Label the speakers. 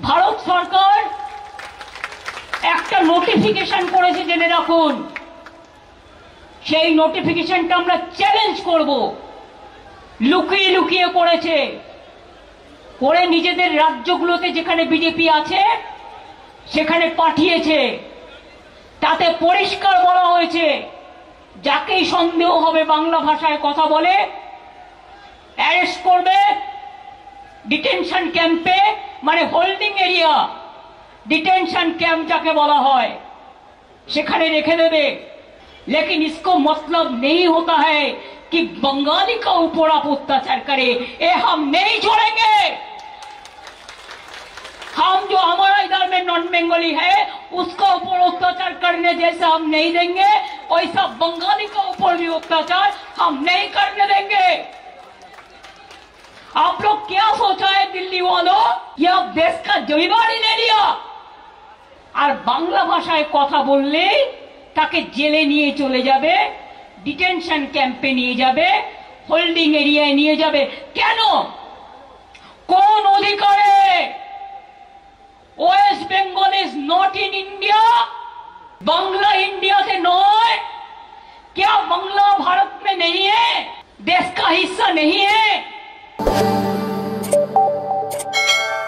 Speaker 1: ভারত সরকার একটা নোটিফিকেশন করেছে, জেনে রাখুন। সেই নোটিফিকেশনটা আমরা চ্যালেঞ্জ করব। লুকিয়ে লুকিয়ে করেছে, করে নিজেদের রাজ্যগুলোতে যেখানে বিজেপি আছে সেখানে পাঠিয়েছে। তাতে পরিষ্কার বলা হয়েছে, যাকেই সন্দেহ হবে বাংলা ভাষায় কথা বলে অ্যারেস্ট করবে, ডিটেনশন ক্যাম্পে, মানে হোল্ডিং এরিয়া, डिटेंशन कैंप जाके बोला है सेखाने रेखे देवे। लेकिन इसको मतलब नहीं होता है कि बंगाली का ऊपर आप अत्याचार करे, ये हम नहीं छोड़ेंगे। हम जो हमारा इधर में नॉन बंगाली है उसका ऊपर अत्याचार करने जैसा हम नहीं देंगे, वैसा बंगाली का ऊपर भी अत्याचार हम नहीं करने देंगे। आप लोग क्या सोचा है दिल्ली वालों, कि आप देश का जमींदारी ले लिया और बांग्ला भाषाয় কথা বললে তাকে জেলে নিয়ে চলে যাবে, ডিটেনশন ক্যাম্পে নিয়ে যাবে, হোল্ডিং এরিয়ায় নিয়ে যাবে। কেন? কোন অধিকারে? West Bengal is not in India, Bangla India से नॉट। क्या बांग्ला भारत में नहीं है, देश का हिस्सा नहीं है?